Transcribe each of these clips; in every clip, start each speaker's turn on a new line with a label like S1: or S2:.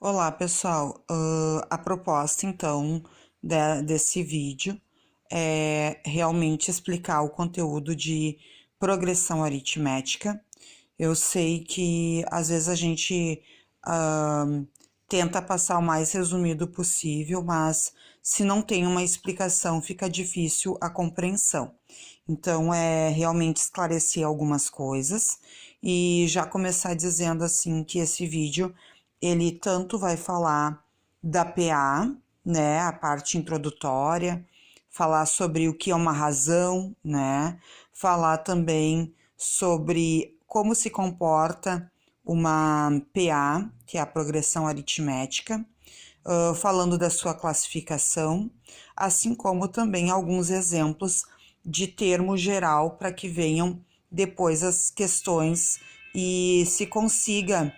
S1: Olá, pessoal. A proposta, então, desse vídeo é realmente explicar o conteúdo de progressão aritmética. Eu sei que às vezes a gente tenta passar o mais resumido possível, mas se não tem uma explicação, fica difícil a compreensão. Então, é realmente esclarecer algumas coisas e já começar dizendo assim que esse vídeo ele tanto vai falar da PA, né, a parte introdutória, falar sobre o que é uma razão, né, falar também sobre como se comporta uma PA, que é a progressão aritmética, falando da sua classificação, assim como também alguns exemplos de termo geral para que venham depois as questões e se consiga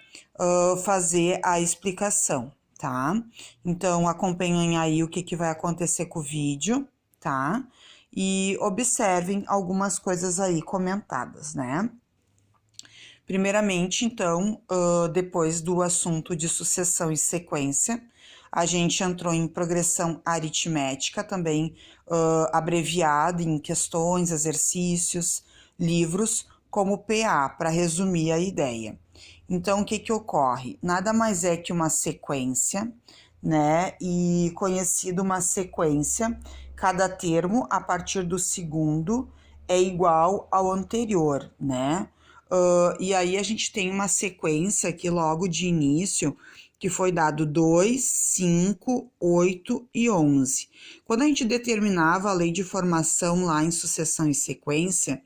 S1: fazer a explicação, tá? Então, acompanhem aí o que vai acontecer com o vídeo, tá? E observem algumas coisas aí comentadas, né? Primeiramente, então, depois do assunto de sucessão e sequência, a gente entrou em progressão aritmética, também abreviada em questões, exercícios, livros, como PA, para resumir a ideia. Então, o que ocorre? Nada mais é que uma sequência, né? E conhecido uma sequência, cada termo, a partir do segundo, é igual ao anterior, né? E aí a gente tem uma sequência aqui logo de início, que foi dado 2, 5, 8 e 11. Quando a gente determinava a lei de formação lá em sucessão e sequência,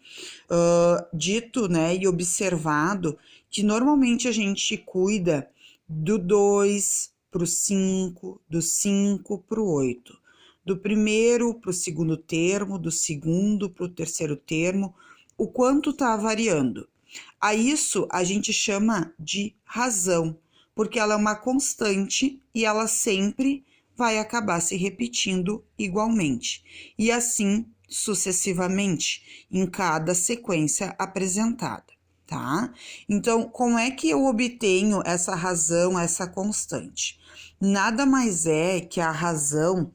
S1: dito, né, e observado que normalmente a gente cuida do 2 para o 5, do 5 para o 8, do primeiro para o segundo termo, do segundo para o terceiro termo, o quanto está variando. A isso a gente chama de razão, porque ela é uma constante e ela sempre vai acabar se repetindo igualmente, e assim sucessivamente em cada sequência apresentada, tá? Então, como é que eu obtenho essa razão, essa constante? Nada mais é que a razão,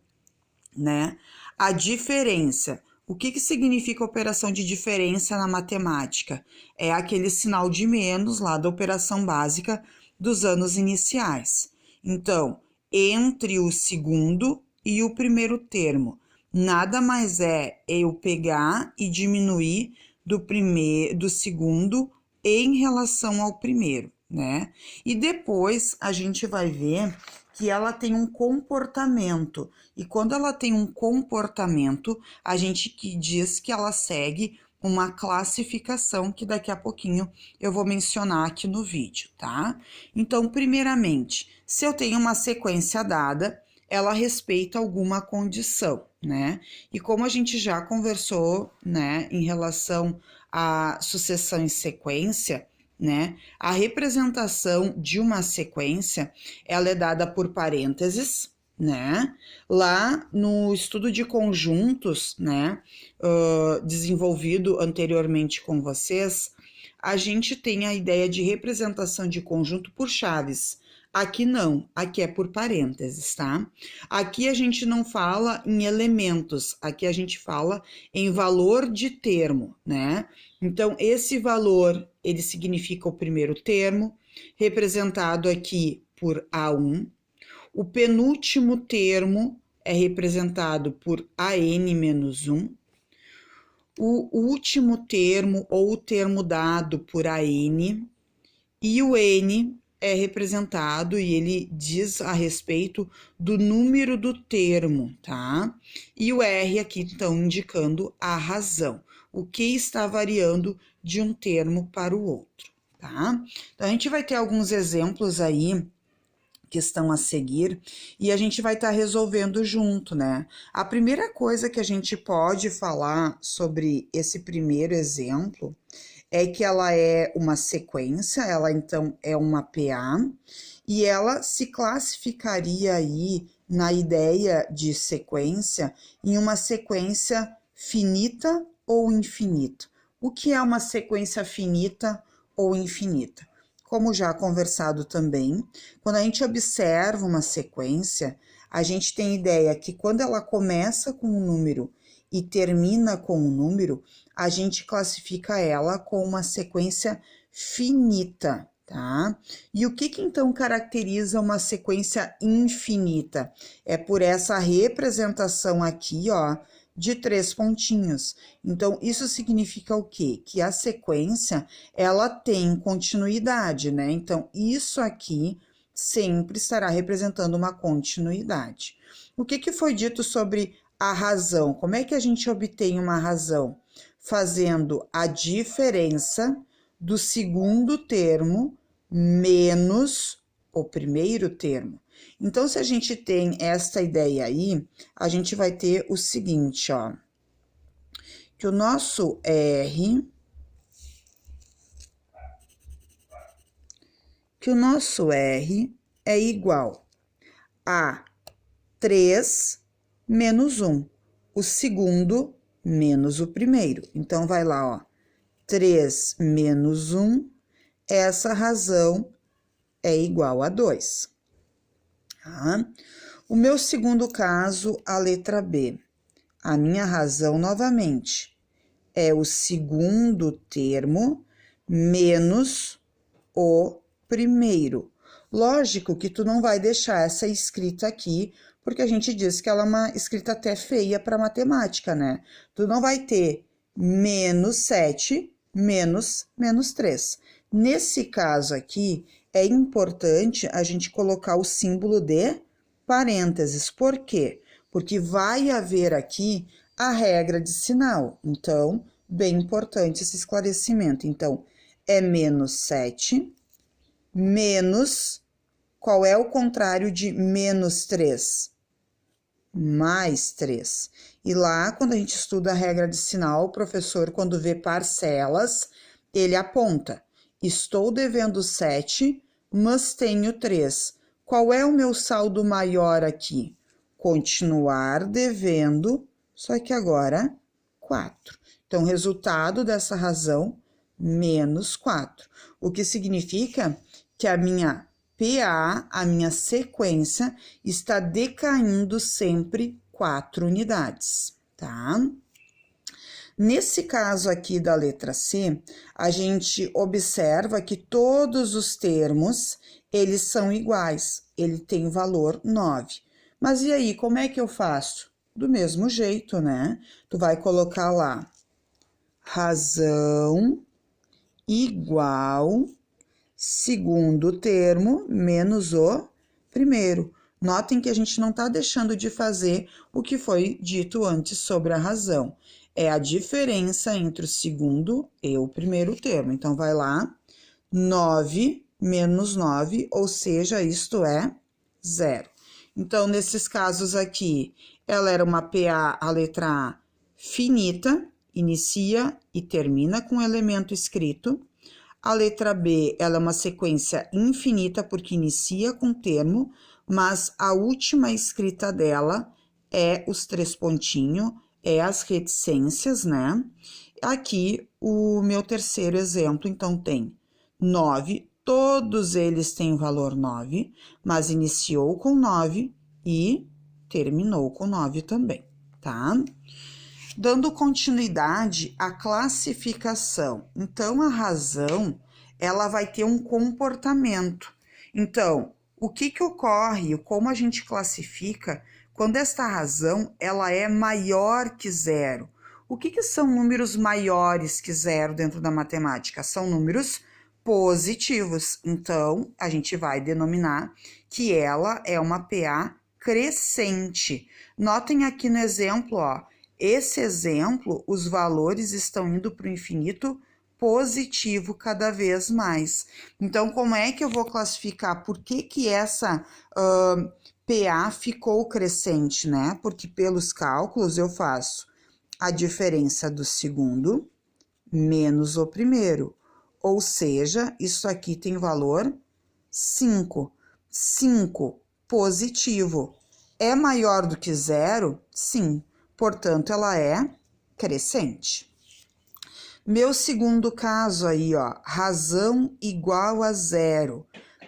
S1: né? A diferença. O que significa operação de diferença na matemática? É aquele sinal de menos lá da operação básica dos anos iniciais. Então, entre o segundo e o primeiro termo, nada mais é eu pegar e diminuir do segundo em relação ao primeiro, né? E depois a gente vai ver que ela tem um comportamento. E quando ela tem um comportamento, a gente que diz que ela segue uma classificação que daqui a pouquinho eu vou mencionar aqui no vídeo, tá? Então, primeiramente, se eu tenho uma sequência dada, ela respeita alguma condição, né? E como a gente já conversou, né, em relação à sucessão em sequência, né? A representação de uma sequência, ela é dada por parênteses, né? Lá no estudo de conjuntos, né, desenvolvido anteriormente com vocês, a gente tem a ideia de representação de conjunto por chaves. Aqui não, aqui é por parênteses, tá? Aqui a gente não fala em elementos, aqui a gente fala em valor de termo, né? Então, esse valor, ele significa o primeiro termo, representado aqui por A1. O penúltimo termo é representado por AN-1. O último termo, ou o termo dado por AN, e o N é representado e ele diz a respeito do número do termo, tá? E o R aqui, então, indicando a razão, o que está variando de um termo para o outro, tá? Então, a gente vai ter alguns exemplos aí que estão a seguir e a gente vai estar resolvendo junto, né? A primeira coisa que a gente pode falar sobre esse primeiro exemplo é que ela é uma sequência, ela então é uma PA, e ela se classificaria aí na ideia de sequência em uma sequência finita ou infinita. O que é uma sequência finita ou infinita? como já conversado também, quando a gente observa uma sequência, a gente tem ideia que quando ela começa com um número e termina com um número, a gente classifica ela com uma sequência finita, tá? E o que então caracteriza uma sequência infinita? É por essa representação aqui, ó, de 3 pontinhos. Então, isso significa o quê? Que a sequência, ela tem continuidade, né? Então, isso aqui sempre estará representando uma continuidade. O que foi dito sobre a razão? Como é que a gente obtém uma razão? Fazendo a diferença do segundo termo menos o primeiro termo. Então, se a gente tem esta ideia aí, a gente vai ter o seguinte, ó, que o nosso R, é igual a 3 menos 1, o segundo menos o primeiro. Então, vai lá, ó, 3 menos 1, essa razão é igual a 2. Tá? O meu segundo caso, a letra B. A minha razão, novamente, é o segundo termo menos o primeiro. Lógico que tu não vai deixar essa escrita aqui, porque a gente diz que ela é uma escrita até feia para matemática, né? Tu não vai ter menos 7 menos 3. Nesse caso aqui, é importante a gente colocar o símbolo de parênteses. Por quê? Porque vai haver aqui a regra de sinal. Então, bem importante esse esclarecimento. Então, é menos 7 menos... Qual é o contrário de menos 3? Mais 3. E lá, quando a gente estuda a regra de sinal, o professor, quando vê parcelas, ele aponta. Estou devendo 7, mas tenho 3. Qual é o meu saldo maior aqui? Continuar devendo, só que agora 4. Então, o resultado dessa razão, menos 4. O que significa que a minha PA, a minha sequência, está decaindo sempre 4 unidades, tá? Nesse caso aqui da letra C, a gente observa que todos os termos, eles são iguais, ele tem valor 9. Mas e aí, como é que eu faço? Do mesmo jeito, né? Tu vai colocar lá, razão igual segundo termo menos o primeiro. Notem que a gente não está deixando de fazer o que foi dito antes sobre a razão. É a diferença entre o segundo e o primeiro termo. Então, vai lá, 9 menos 9, ou seja, isto é 0. Então, nesses casos aqui, ela era uma PA, a letra A, finita, inicia e termina com o elemento escrito. A letra B, ela é uma sequência infinita, porque inicia com termo, mas a última escrita dela é os 3 pontinhos, é as reticências, né? Aqui, o meu terceiro exemplo, então, tem 9, todos eles têm valor 9, mas iniciou com 9 e terminou com 9 também, tá? Dando continuidade à classificação. Então, a razão, ela vai ter um comportamento. Então, o que ocorre, como a gente classifica, quando esta razão, ela é maior que 0? O que são números maiores que 0 dentro da matemática? São números positivos. Então, a gente vai denominar que ela é uma PA crescente. Notem aqui no exemplo, ó, esse exemplo, os valores estão indo para o infinito positivo cada vez mais. Então, como é que eu vou classificar? Por que essa PA ficou crescente, né? Porque pelos cálculos eu faço a diferença do segundo menos o primeiro. Ou seja, isso aqui tem valor 5. 5 positivo. É maior do que 0? Sim. Portanto, ela é crescente. Meu segundo caso aí, ó, razão igual a zero,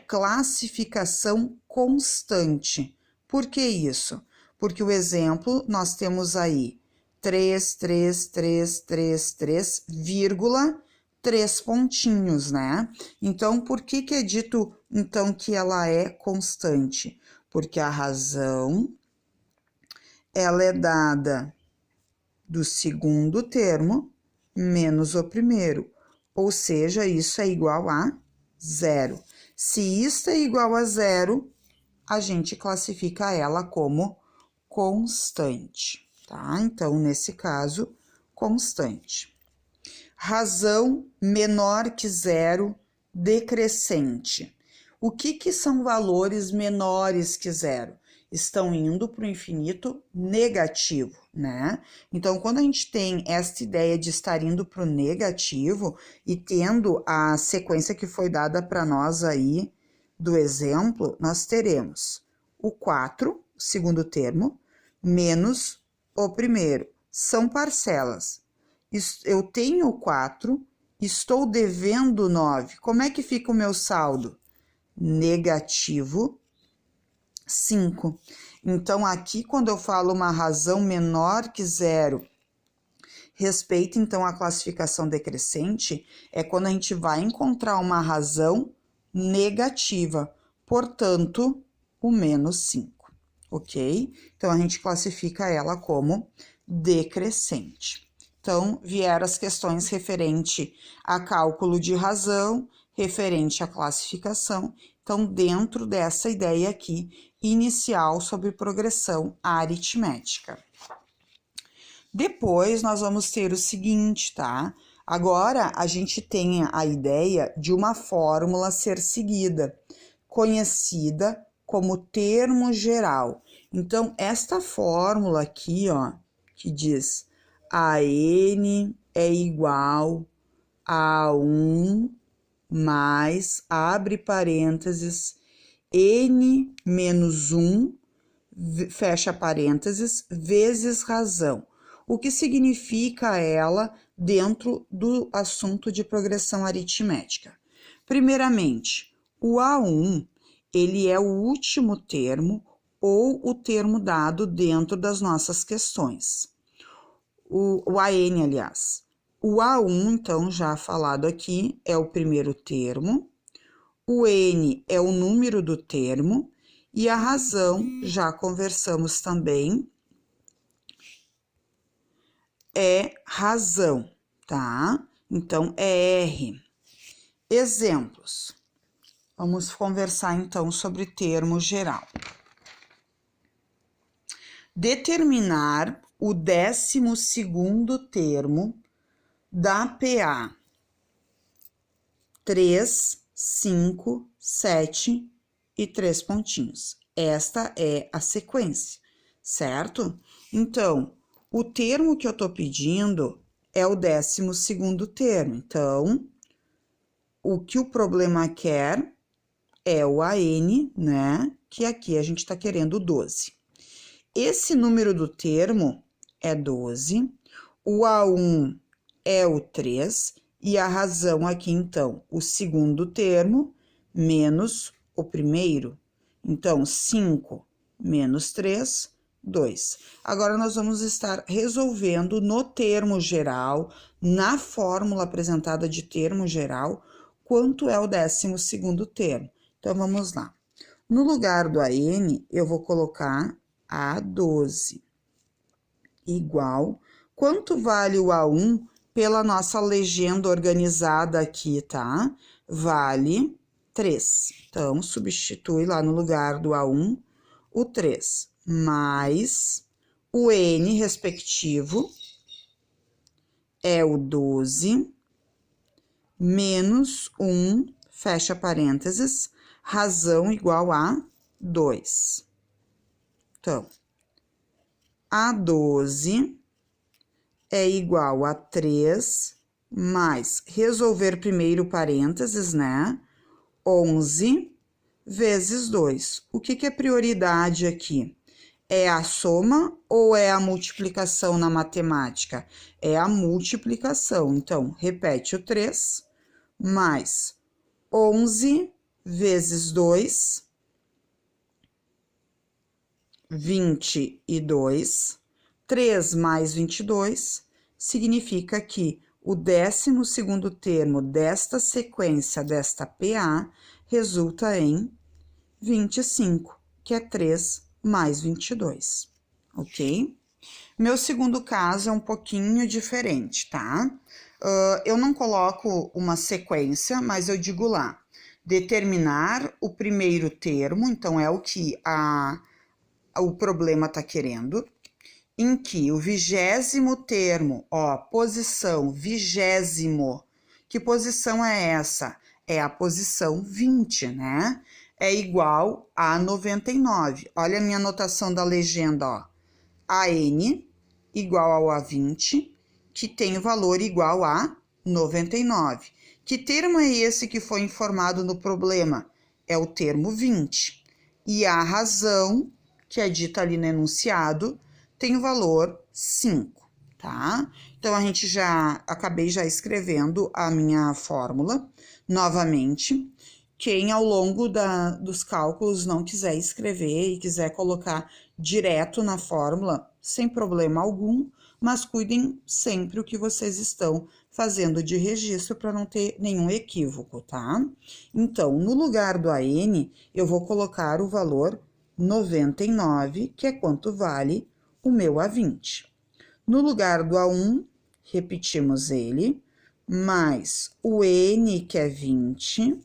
S1: classificação constante. Por que isso? Porque o exemplo, nós temos aí 3, 3, 3, 3, 3, vírgula, 3 pontinhos, né? Então, por que é dito, então, que ela é constante? Porque a razão, ela é dada do segundo termo menos o primeiro, ou seja, isso é igual a zero. Se isso é igual a zero, a gente classifica ela como constante, tá? Então, nesse caso, constante. Razão menor que zero, decrescente. O que são valores menores que zero? Estão indo para o infinito negativo, né? Então, quando a gente tem esta ideia de estar indo para o negativo e tendo a sequência que foi dada para nós aí do exemplo, nós teremos o 4, o segundo termo, menos o primeiro. São parcelas. Eu tenho 4, estou devendo 9. Como é que fica o meu saldo? Negativo 5. Então, aqui, quando eu falo uma razão menor que zero, respeita, então, a classificação decrescente, é quando a gente vai encontrar uma razão negativa, portanto, o menos 5, ok? Então, a gente classifica ela como decrescente. Então, vieram as questões referente a cálculo de razão, referente à classificação. Então, dentro dessa ideia aqui, inicial sobre progressão aritmética. Depois, nós vamos ter o seguinte, tá? Agora, a gente tem a ideia de uma fórmula a ser seguida, conhecida como termo geral. Então, esta fórmula aqui, ó, que diz AN é igual a 1 mais, abre parênteses, N menos 1, fecha parênteses, vezes razão. O que significa ela dentro do assunto de progressão aritmética? Primeiramente, o A1, ele é o último termo ou o termo dado dentro das nossas questões. O AN, aliás. O A1, então, já falado aqui, é o primeiro termo. O N é o número do termo. E a razão, já conversamos também, é razão, tá? Então, é R. Exemplos. Vamos conversar, então, sobre termo geral. Determinar o 12º termo da PA 3, 5, 7 e 3 pontinhos. Esta é a sequência, certo? Então, o termo que eu estou pedindo é o 12º termo. Então, o que o problema quer é o AN, né? Que aqui a gente está querendo 12. Esse número do termo é 12, o A1 é o 3, e a razão aqui, então, o segundo termo menos o primeiro. Então, 5 menos 3, 2. Agora, nós vamos estar resolvendo no termo geral, na fórmula apresentada de termo geral, quanto é o 12º termo. Então, vamos lá. No lugar do AN, eu vou colocar A12 igual. Quanto vale o A1 pela nossa legenda organizada aqui, tá? Vale 3. Então, substitui lá no lugar do A1 o 3, mais o N respectivo é o 12, menos 1, fecha parênteses, razão igual a 2. Então, A12 é igual a 3, mais, resolver primeiro parênteses, né? 11 vezes 2. O que é prioridade aqui? É a soma ou é a multiplicação na matemática? É a multiplicação. Então, repete o 3, mais 11 vezes 2, 22. 3 mais 22 significa que o 12º termo desta sequência, desta PA, resulta em 25, que é 3 mais 22, ok? Meu segundo caso é um pouquinho diferente, tá? Eu não coloco uma sequência, mas eu digo lá, determinar o primeiro termo, então é o que o problema está querendo, em que o 20º termo, ó, posição 20º, que posição é essa? É a posição 20, né? É igual a 99. Olha a minha anotação da legenda, ó. AN igual ao A20, que tem o valor igual a 99. Que termo é esse que foi informado no problema? É o termo 20. E a razão, que é dita ali no enunciado, tem o valor 5, tá? Então, acabei já escrevendo a minha fórmula novamente. Quem ao longo dos cálculos não quiser escrever e quiser colocar direto na fórmula, sem problema algum, mas cuidem sempre o que vocês estão fazendo de registro para não ter nenhum equívoco, tá? Então, no lugar do AN, eu vou colocar o valor 99, que é quanto vale o meu A20. No lugar do A1, repetimos ele, mais o N, que é 20,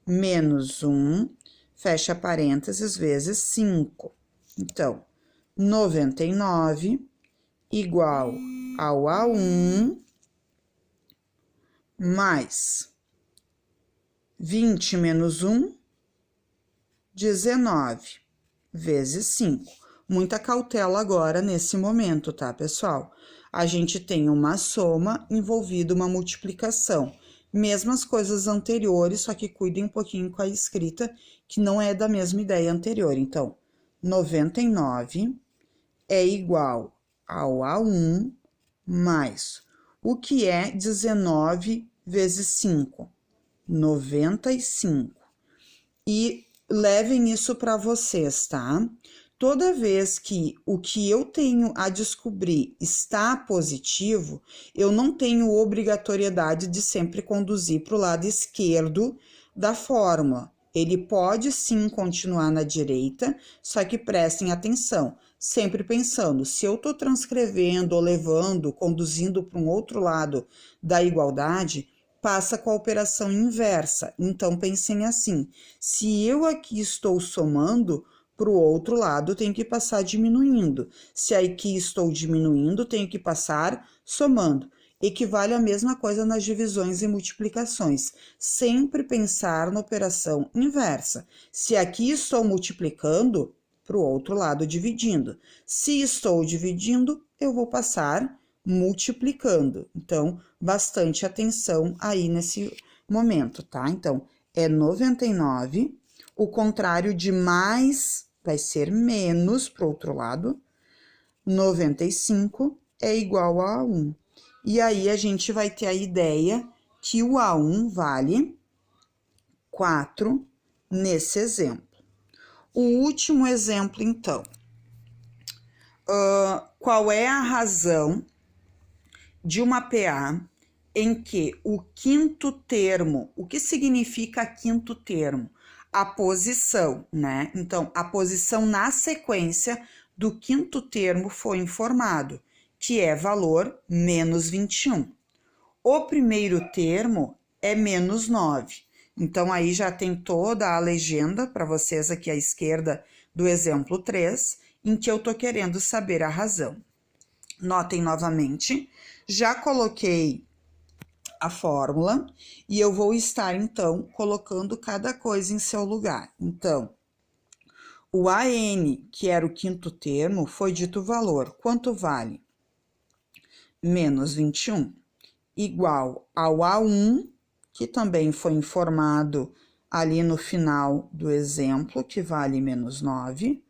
S1: menos 1, fecha parênteses, vezes 5. Então, 99 igual ao A1 mais 20 menos 1, 19, vezes 5. Muita cautela agora nesse momento, tá, pessoal? A gente tem uma soma envolvida uma multiplicação. Mesmas coisas anteriores, só que cuidem um pouquinho com a escrita, que não é da mesma ideia anterior. Então, 99 é igual ao A1 mais o que é 19 vezes 5? 95. E levem isso para vocês, tá? Toda vez que o que eu tenho a descobrir está positivo, eu não tenho obrigatoriedade de sempre conduzir para o lado esquerdo da fórmula. Ele pode sim continuar na direita, só que prestem atenção, sempre pensando, se eu estou transcrevendo ou levando, conduzindo para um outro lado da igualdade, passa com a operação inversa. Então, pensem assim, se eu aqui estou somando, para o outro lado, tenho que passar diminuindo. Se aqui estou diminuindo, tenho que passar somando. Equivale a mesma coisa nas divisões e multiplicações. Sempre pensar na operação inversa. Se aqui estou multiplicando, para o outro lado dividindo. Se estou dividindo, eu vou passar multiplicando. Então, bastante atenção aí nesse momento, tá? Então, é 99. O contrário de mais vai ser menos para o outro lado. 95 é igual a 1. E aí, a gente vai ter a ideia que o A1 vale 4 nesse exemplo. O último exemplo, então. Qual é a razão de uma PA em que o quinto termo, o que significa quinto termo? A posição, né? Então, a posição na sequência do quinto termo foi informado, que é valor menos 21. O primeiro termo é menos 9. Então, aí já tem toda a legenda para vocês aqui à esquerda do exemplo 3, em que eu tô querendo saber a razão. Notem novamente, já coloquei a fórmula e eu vou estar, então, colocando cada coisa em seu lugar. Então, o AN, que era o quinto termo, foi dito o valor. Quanto vale? Menos 21, igual ao A1, que também foi informado ali no final do exemplo, que vale menos 9,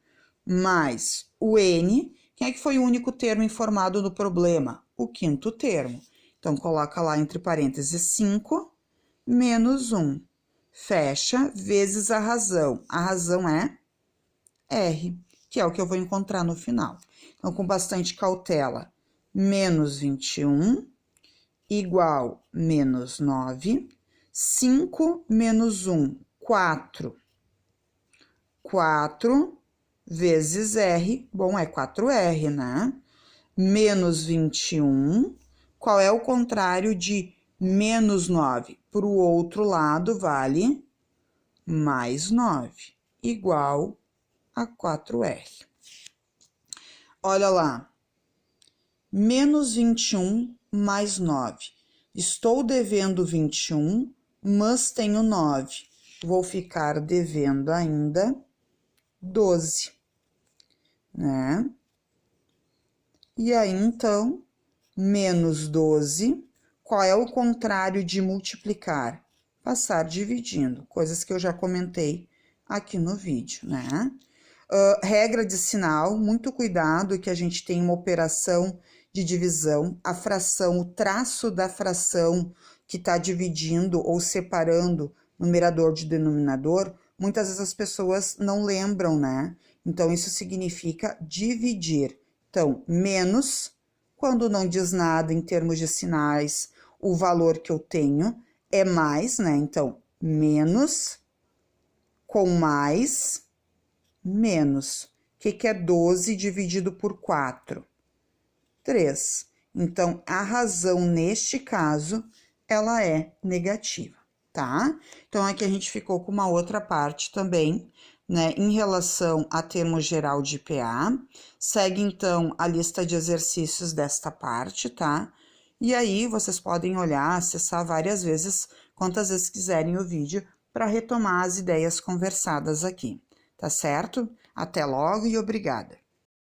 S1: mais o N. Quem é que foi o único termo informado no problema? O quinto termo. Então, coloca lá entre parênteses 5 menos 1. Fecha, vezes a razão. A razão é R, que é o que eu vou encontrar no final. Então, com bastante cautela, menos 21 igual menos 9. 5 menos 1, 4. 4 vezes R, bom, é 4R, né? Menos 21. Qual é o contrário de menos 9? Para o outro lado, vale mais 9, igual a 4R. Olha lá, menos 21 mais 9. Estou devendo 21, mas tenho 9. Vou ficar devendo ainda 12, né? E aí, então, menos 12, qual é o contrário de multiplicar? Passar dividindo, coisas que eu já comentei aqui no vídeo, né? Regra de sinal, muito cuidado que a gente tem uma operação de divisão, a fração, o traço da fração que está dividindo ou separando numerador de denominador, muitas vezes as pessoas não lembram, né? Então, isso significa dividir. Então, menos, quando não diz nada em termos de sinais, o valor que eu tenho é mais, né? Então, menos com mais, menos. O que é 12 dividido por 4? 3. Então, a razão, neste caso, ela é negativa, tá? Então, aqui a gente ficou com uma outra parte também, né, em relação a termo geral de IPA. Segue, então, a lista de exercícios desta parte, tá? E aí, vocês podem olhar, acessar várias vezes, quantas vezes quiserem o vídeo, para retomar as ideias conversadas aqui, tá certo? Até logo e obrigada!